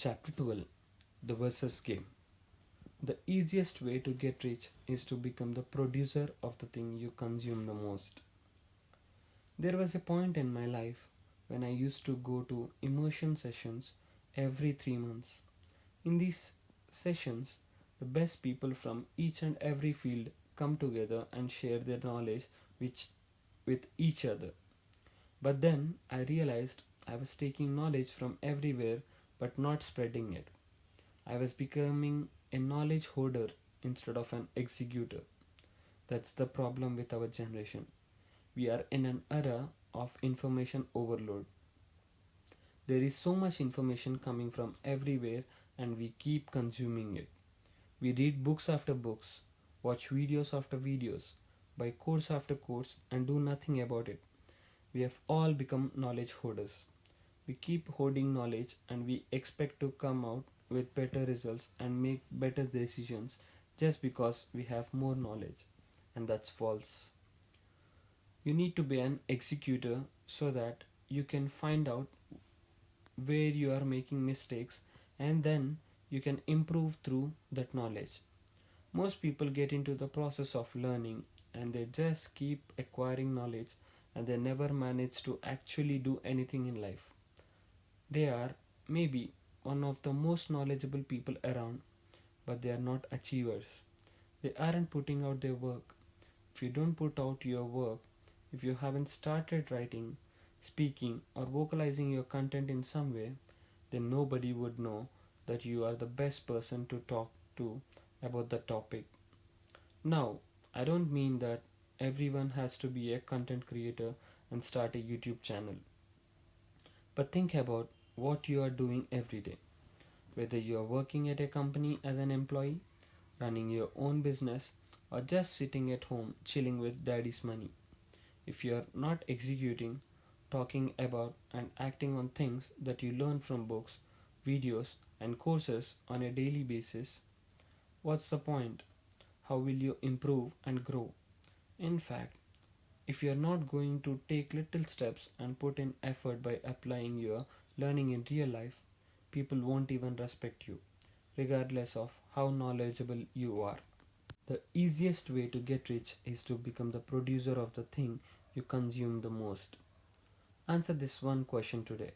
Chapter 12. The Versus Game. The easiest way to get rich is to become the producer of the thing you consume the most. There was a point in my life when I used to go to immersion sessions every 3 months. In these sessions, the best people from each and every field come together and share their knowledge with each other. But then I realized I was taking knowledge from everywhere but not spreading it. I was becoming a knowledge hoarder instead of an executor. That's the problem with our generation. We are in an era of information overload. There is so much information coming from everywhere and we keep consuming it. We read books after books, watch videos after videos, buy course after course and do nothing about it. We have all become knowledge hoarders. We keep hoarding knowledge and we expect to come out with better results and make better decisions just because we have more knowledge. And that's false. You need to be an executor so that you can find out where you are making mistakes and then you can improve through that knowledge. Most people get into the process of learning and they just keep acquiring knowledge and they never manage to actually do anything in life. They are maybe one of the most knowledgeable people around, but they are not achievers. They aren't putting out their work. If you don't put out your work, if you haven't started writing, speaking, or vocalizing your content in some way, then nobody would know that you are the best person to talk to about the topic. Now, I don't mean that everyone has to be a content creator and start a YouTube channel. But think about what you are doing every day. Whether you are working at a company as an employee, running your own business, or just sitting at home chilling with daddy's money. If you are not executing, talking about, and acting on things that you learn from books, videos, and courses on a daily basis, what's the point? How will you improve and grow? In fact, if you are not going to take little steps and put in effort by applying your learning in real life, people won't even respect you, regardless of how knowledgeable you are. The easiest way to get rich is to become the producer of the thing you consume the most. Answer this one question today.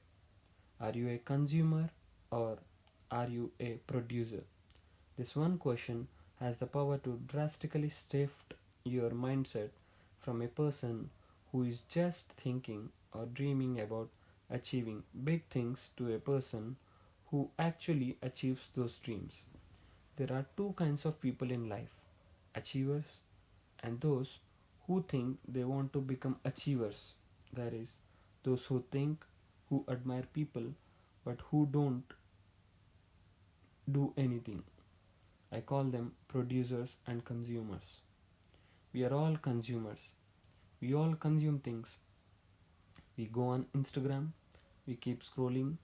Are you a consumer or are you a producer? This one question has the power to drastically shift your mindset from a person who is just thinking or dreaming about achieving big things to a person who actually achieves those dreams. There are two kinds of people in life, achievers and those who think they want to become achievers. That is, those who think, who admire people, but who don't do anything. I call them producers and consumers. We are all consumers. We all consume things. We go on Instagram, we keep scrolling,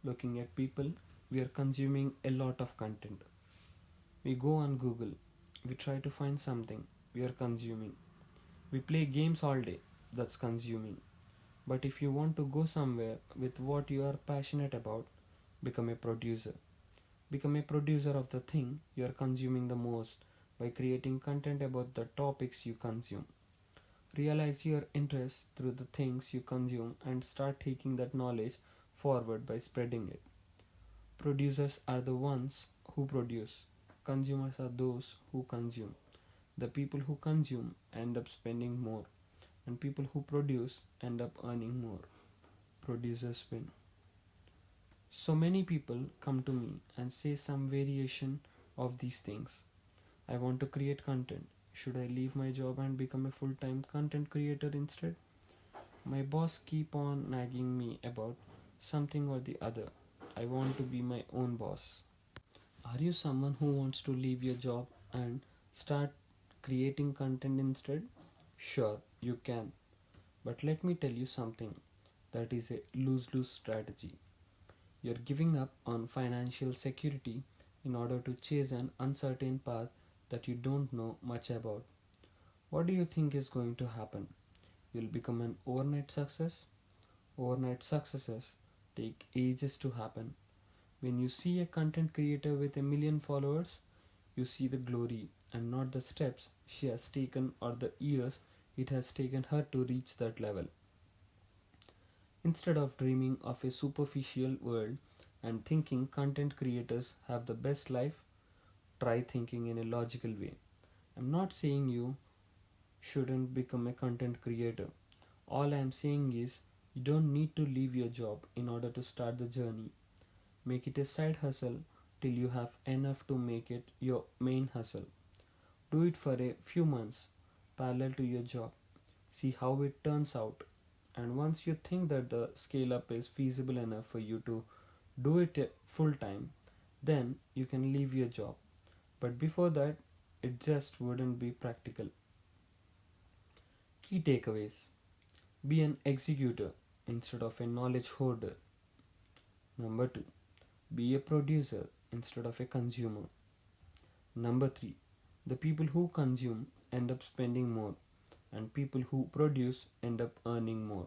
looking at people. We are consuming a lot of content. We go on Google, we try to find something. We are consuming. We play games all day. That's consuming. But if you want to go somewhere with what you are passionate about, become a producer. Become a producer of the thing you are consuming the most by creating content about the topics you consume. Realize your interests through the things you consume and start taking that knowledge forward by spreading it. Producers are the ones who produce. Consumers are those who consume. The people who consume end up spending more, and people who produce end up earning more. Producers win. So many people come to me and say some variation of these things. I want to create content. Should I leave my job and become a full-time content creator instead? My boss keep on nagging me about something or the other. I want to be my own boss. Are you someone who wants to leave your job and start creating content instead? Sure, you can. But let me tell you something, that is a lose-lose strategy. You're giving up on financial security in order to chase an uncertain path that you don't know much about. What do you think is going to happen? You'll become an overnight success? Overnight successes take ages to happen. When you see a content creator with a million followers, you see the glory and not the steps she has taken or the years it has taken her to reach that level. Instead of dreaming of a superficial world and thinking content creators have the best life, try thinking in a logical way. I'm not saying you shouldn't become a content creator. All I'm saying is you don't need to leave your job in order to start the journey. Make it a side hustle till you have enough to make it your main hustle. Do it for a few months parallel to your job. See how it turns out. And once you think that the scale up is feasible enough for you to do it full time, then you can leave your job. But before that, it just wouldn't be practical. Key takeaways: be an executor instead of a knowledge hoarder. Number 2, be a producer instead of a consumer. Number 3, the people who consume end up spending more, and people who produce end up earning more.